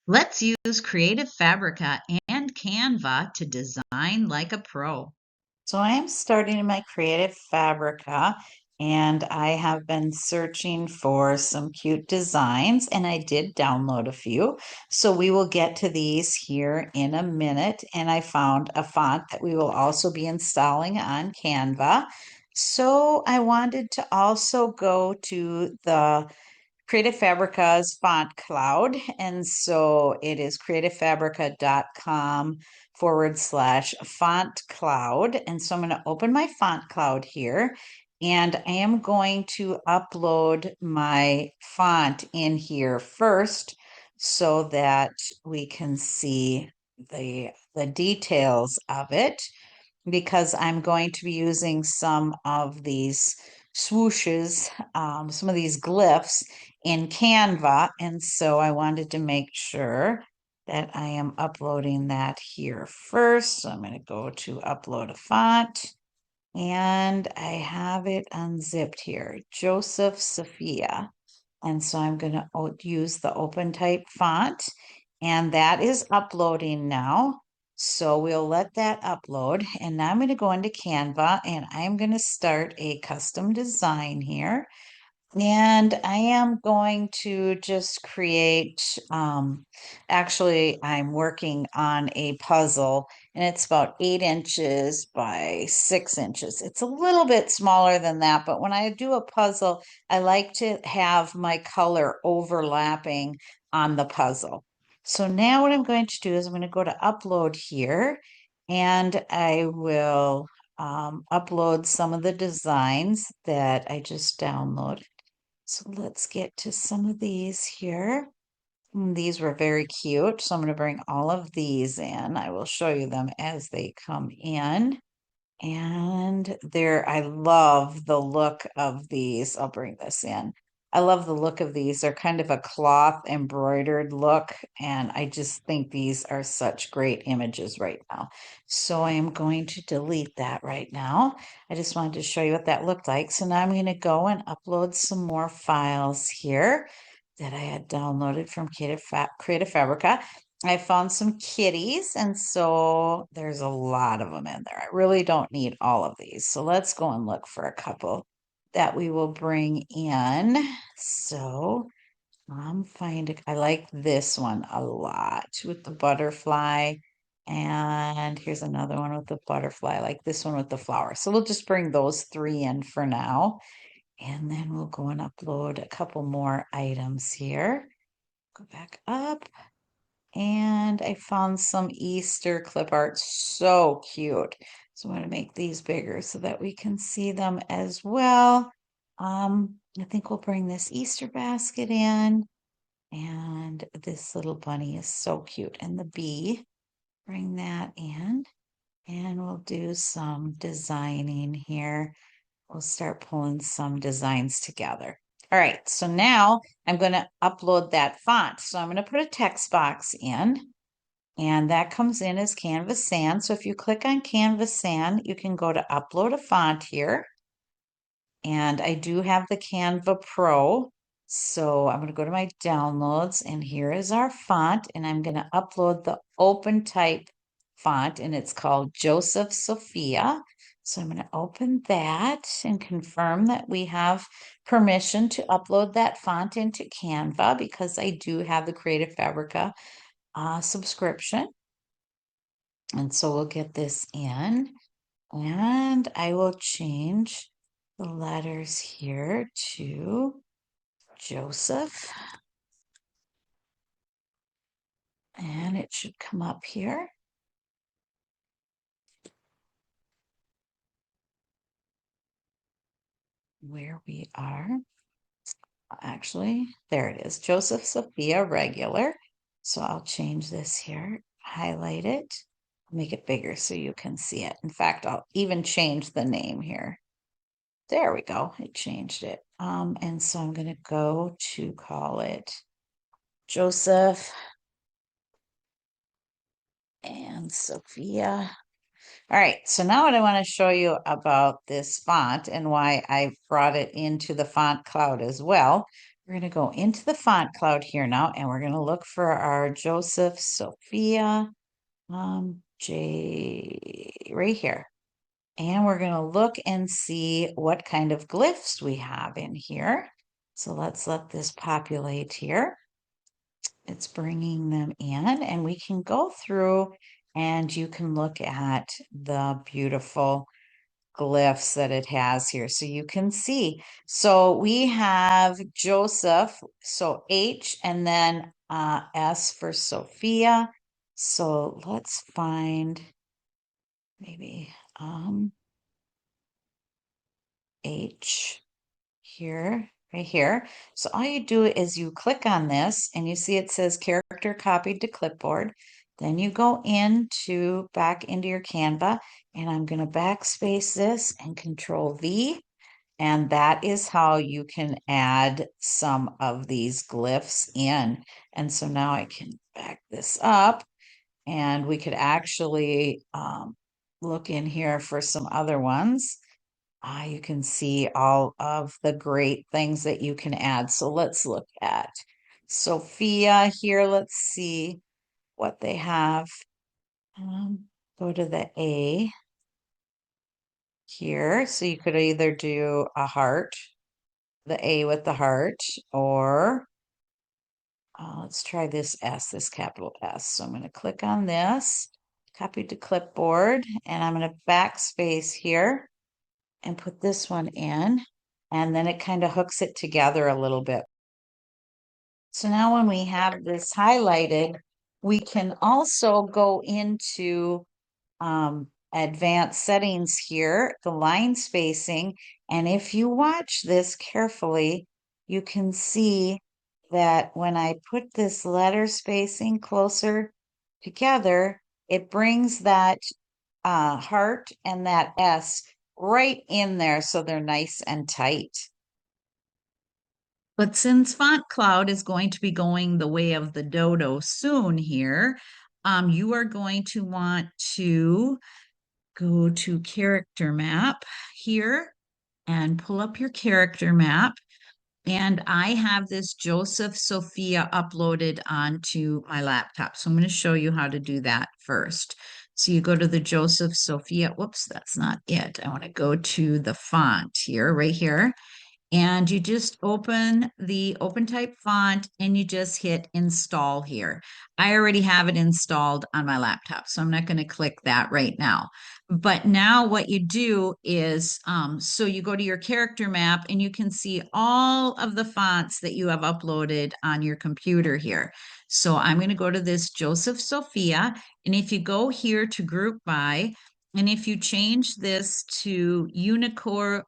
Let's use Creative Fabrica and Canva to design like a pro. So I am starting my Creative Fabrica and I have been searching for some cute designs and I did download a few. So we will get to these here in a minute. And I found a font that we will also be installing on Canva. So I wanted to also go to the Creative Fabrica's font cloud. And so it is creativefabrica.com/font cloud. And so I'm going to open my font cloud here and I am going to upload my font in here first so that we can see the details of it because I'm going to be using some of these swooshes, some of these glyphs in Canva. And so I wanted to make sure that I am uploading that here first. So I'm going to go to upload a font and I have it unzipped here, Joseph Sophia. And so I'm going to use the open type font and that is uploading now. So we'll let that upload. And now I'm going to go into Canva and I'm going to start a custom design here. And I am going to just create, actually, I'm working on a puzzle and it's about 8 inches by 6 inches. It's a little bit smaller than that, but when I do a puzzle, I like to have my color overlapping on the puzzle. So now what I'm going to do is I'm going to go to upload here and I will upload some of the designs that I just downloaded. So let's get to some of these here. These were very cute. So I'm going to bring all of these in. I will show you them as they come in. And there, I love the look of these. I'll bring this in. I love the look of these. They're kind of a cloth embroidered look, and I just think these are such great images right now. So I am going to delete that right now. I just wanted to show you what that looked like. So now I'm going to go and upload some more files here that I had downloaded from Creative Fabrica. I found some kitties, and so there's a lot of them in there. I really don't need all of these. So let's go and look for a couple that we will bring in. So I like this one a lot with the butterfly. And here's another one with the butterfly. I like this one with the flower. So we'll just bring those three in for now. And then we'll go and upload a couple more items here. Go back up. And I found some Easter clip art. So cute. So I'm going to make these bigger so that we can see them as well. I think we'll bring this Easter basket in. And this little bunny is so cute. And the bee, bring that in. And we'll do some designing here. We'll start pulling some designs together. All right, so now I'm going to upload that font. So I'm going to put a text box in, and that comes in as Canvas Sans. So if you click on Canvas Sans, you can go to upload a font here. And I do have the Canva Pro. So I'm going to go to my downloads, and here is our font. And I'm going to upload the open type font, and it's called Joseph Sophia. So I'm going to open that and confirm that we have permission to upload that font into Canva because I do have the Creative Fabrica subscription. And so we'll get this in, and I will change the letters here to Joseph. And it should come up here. Where we are. Actually, there it is. Joseph Sophia regular. So I'll change this here, highlight it, make it bigger so you can see it. In fact, I'll even change the name here. There we go. It changed it. And so I'm going to go to call it Joseph and Sophia. All right, so now what I want to show you about this font and why I brought it into the font cloud as well. We're going to go into the font cloud here now, and we're going to look for our Joseph Sophia J right here. And we're going to look and see what kind of glyphs we have in here. So let's let this populate here. It's bringing them in, and we can go through and you can look at the beautiful glyphs that it has here. So you can see. So we have Joseph, so H and then S for Sophia. So let's find maybe H here, right here. So all you do is you click on this and you see it says character copied to clipboard. Then you go into back into your Canva, and I'm going to backspace this and Control V. And that is how you can add some of these glyphs in. And so now I can back this up, and we could actually look in here for some other ones. You can see all of the great things that you can add. So let's look at Sophia here. Let's see what they have. Go to the A here. So you could either do a heart, the A with the heart, or let's try this S, this capital S. So I'm going to click on this, copy to clipboard, and I'm going to backspace here and put this one in, and then it kind of hooks it together a little bit. So now when we have this highlighted, we can also go into advanced settings here, the line spacing, and if you watch this carefully, you can see that when I put this letter spacing closer together, it brings that heart and that S right in there so they're nice and tight. But since Font Cloud is going to be going the way of the dodo soon here, you are going to want to go to character map here and pull up your character map. And I have this Joseph Sophia uploaded onto my laptop. So I'm going to show you how to do that first. So you go to the Joseph Sophia. Whoops, that's not it. I want to go to the font here, right here. And you just open the OpenType font and you just hit install here. I already have it installed on my laptop, so I'm not going to click that right now. But now what you do is, so you go to your character map and you can see all of the fonts that you have uploaded on your computer here. So I'm going to go to this Joseph Sophia, and if you go here to group by, and if you change this to Unicode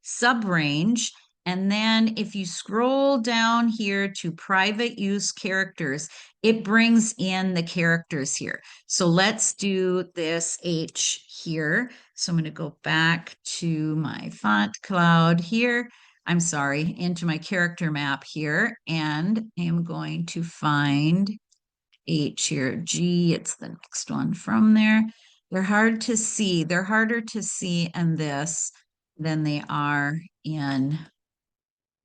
subrange, and then if you scroll down here to private use characters, it brings in the characters here. So let's do this H here. So I'm going to go back to my font cloud here. I'm sorry, into my character map here, and I'm going to find H here. G, it's the next one from there. They're hard to see. They're harder to see in this than they are in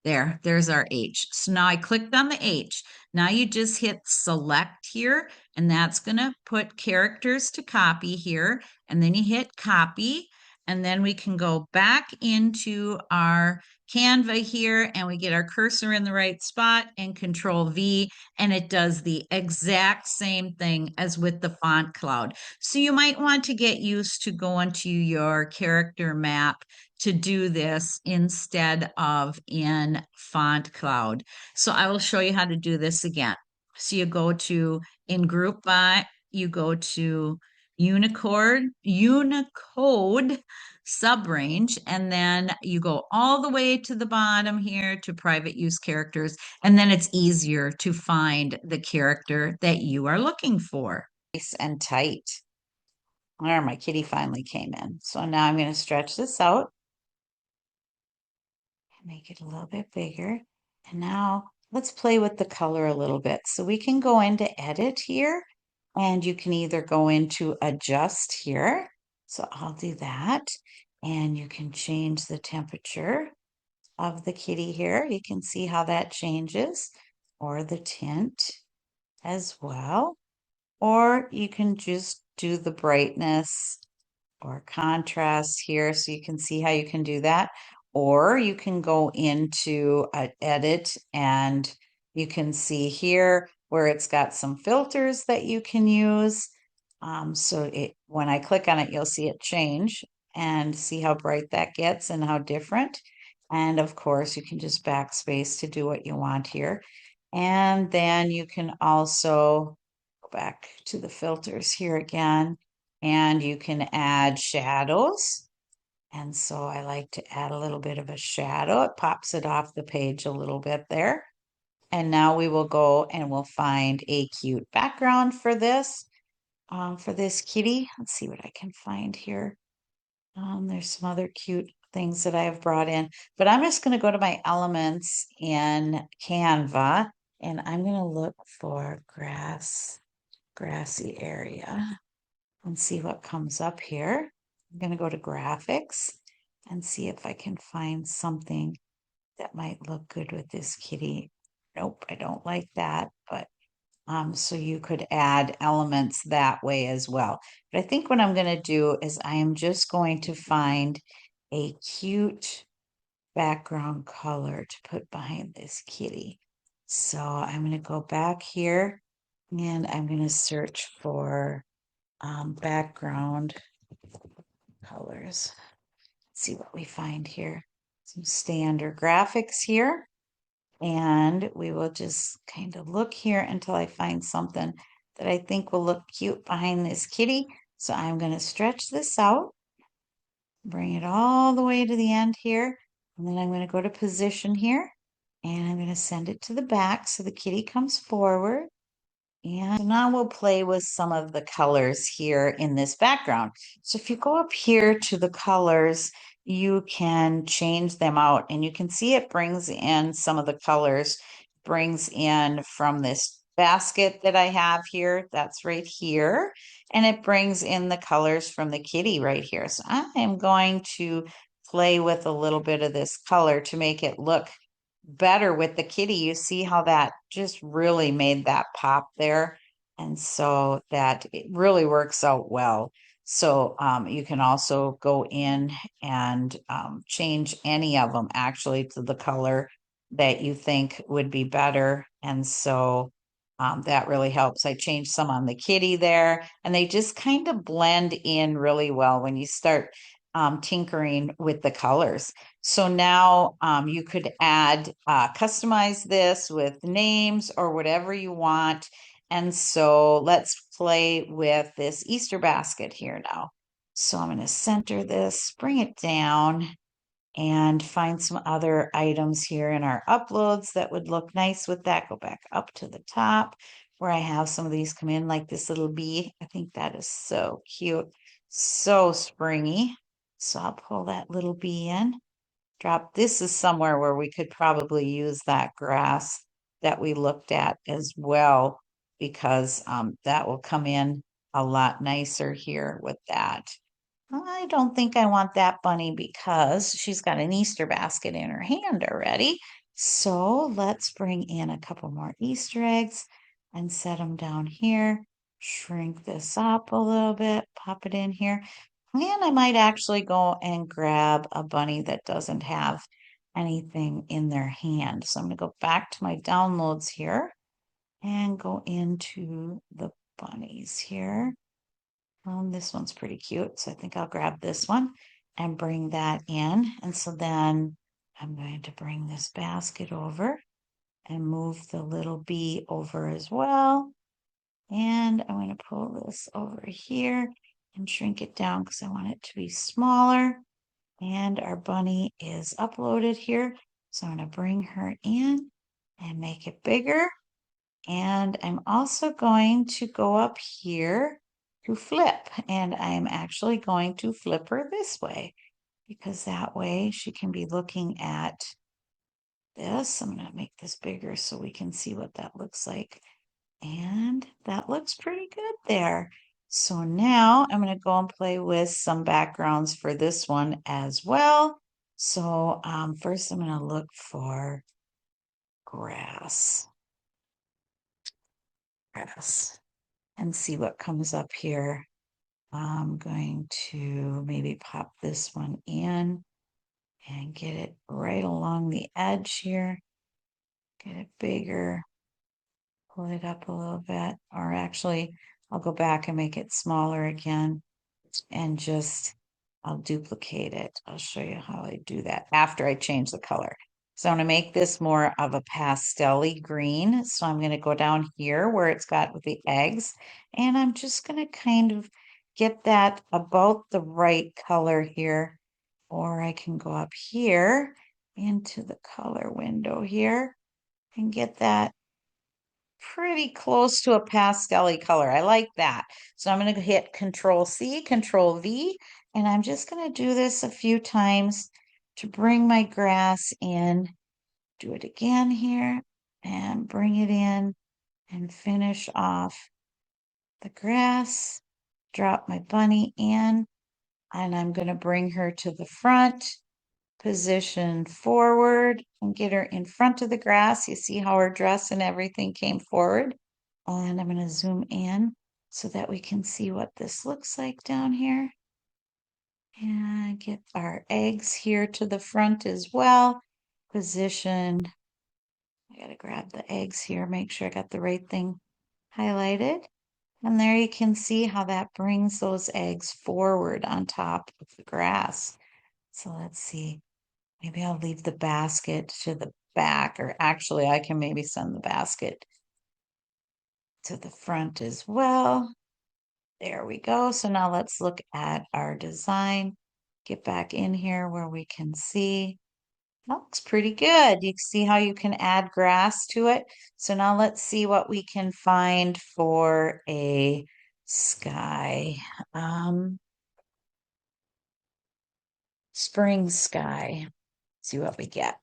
there. There's our H. So now I clicked on the H. Now you just hit select here, and that's going to put characters to copy here. And then you hit copy, and then we can go back into our Canva here, and we get our cursor in the right spot and Control V, and it does the exact same thing as with the font cloud. So you might want to get used to going to your character map to do this instead of in Font Cloud. So I will show you how to do this again. So you go to in group by, you go to Unicode subrange, and then you go all the way to the bottom here to private use characters, and then it's easier to find the character that you are looking for. Nice and tight. There, my kitty finally came in. So now I'm going to stretch this out and make it a little bit bigger. And now let's play with the color a little bit. So we can go into edit here, and you can either go into adjust here. So I'll do that, and you can change the temperature. of the kitty here. You can see how that changes, or the tint as well. Or you can just do the brightness or contrast here so you can see how you can do that. Or you can go into edit and you can see here where it's got some filters that you can use. When I click on it, you'll see it change and see how bright that gets and how different. And of course, you can just backspace to do what you want here. And then you can also go back to the filters here again, and you can add shadows. And so I like to add a little bit of a shadow. It pops it off the page a little bit there. And now we will go and we'll find a cute background for this kitty. Let's see what I can find here. There's some other cute things that I have brought in, but I'm just going to go to my elements in Canva and I'm going to look for grassy area and see what comes up here. I'm going to go to graphics and see if I can find something that might look good with this kitty. Nope, I don't like that, but so you could add elements that way as well. But I think what I'm going to do is I am just going to find a cute background color to put behind this kitty. So I'm going to go back here and I'm going to search for background colors. Let's see what we find here. Some standard graphics here. And we will just kind of look here until I find something that I think will look cute behind this kitty. So I'm going to stretch this out, bring it all the way to the end here. And then I'm going to go to position here and I'm going to send it to the back so the kitty comes forward. And now we'll play with some of the colors here in this background. So if you go up here to the colors, you can change them out and you can see it brings in some of the colors, brings in from this basket that I have here, that's right here, and it brings in the colors from the kitty right here. So I am going to play with a little bit of this color to make it look better with the kitty. You see how that just really made that pop there. And so that it really works out well. So you can also go in and change any of them actually to the color that you think would be better. And so that really helps. I changed some on the kitty there, and they just kind of blend in really well when you start tinkering with the colors. So now you could customize this with names or whatever you want. And so let's play with this Easter basket here now. So I'm going to center this, bring it down, and find some other items here in our uploads that would look nice with that. Go back up to the top where I have some of these come in, like this little bee. I think that is so cute, so springy. So I'll pull that little bee in. Drop. This is somewhere where we could probably use that grass that we looked at as well, because that will come in a lot nicer here with that. I don't think I want that bunny because she's got an Easter basket in her hand already. So let's bring in a couple more Easter eggs and set them down here. Shrink this up a little bit, pop it in here. And I might actually go and grab a bunny that doesn't have anything in their hand. So I'm going to go back to my downloads here and go into the bunnies here. This one's pretty cute, so I think I'll grab this one and bring that in. And so then I'm going to bring this basket over and move the little bee over as well. And I'm going to pull this over here and shrink it down because I want it to be smaller. And our bunny is uploaded here. So I'm going to bring her in and make it bigger. And I'm also going to go up here to flip. And I'm actually going to flip her this way because that way she can be looking at this. I'm going to make this bigger so we can see what that looks like. And that looks pretty good there. So now I'm going to go and play with some backgrounds for this one as well. So first I'm going to look for grass and see what comes up here. I'm going to maybe pop this one in and get it right along the edge here. Get it bigger, pull it up a little bit, or actually I'll go back and make it smaller again and just I'll duplicate it. I'll show you how I do that after I change the color. So I'm going to make this more of a pastel-y green. So I'm going to go down here where it's got with the eggs, and I'm just going to kind of get that about the right color here. Or I can go up here into the color window here and get that pretty close to a pastel-y color. I like that. So I'm going to hit Control C, Control V, and I'm just going to do this a few times to bring my grass in. Do it again here and bring it in and finish off the grass. Drop my bunny in, and I'm going to bring her to the front, position forward, and get her in front of the grass. You see how her dress and everything came forward? And I'm going to zoom in so that we can see what this looks like down here. And get our eggs here to the front as well. Position. I got to grab the eggs here, make sure I got the right thing highlighted. And there you can see how that brings those eggs forward on top of the grass. So let's see. Maybe I'll leave the basket to the back, or actually I can maybe send the basket to the front as well. There we go. So now let's look at our design. Get back in here where we can see. That looks pretty good. You can see how you can add grass to it. So now let's see what we can find for a sky. Spring sky. See what we get.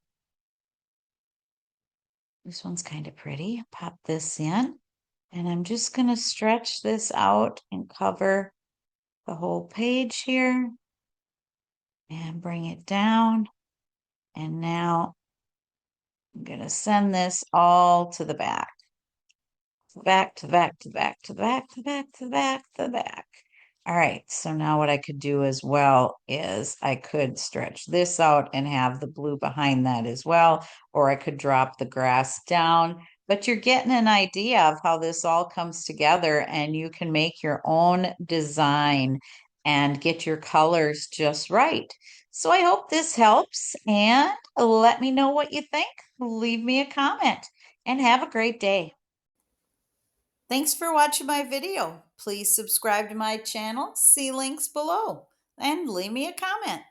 This one's kind of pretty. Pop this in. And I'm just going to stretch this out and cover the whole page here. And bring it down. And now I'm going to send this all to the back. Back to back to back to back to back to back to back. All right, so now what I could do as well is I could stretch this out and have the blue behind that as well, or I could drop the grass down. But you're getting an idea of how this all comes together, and you can make your own design and get your colors just right. So I hope this helps, and let me know what you think. Leave me a comment, and have a great day. Thanks for watching my video. Please subscribe to my channel, see links below, and leave me a comment.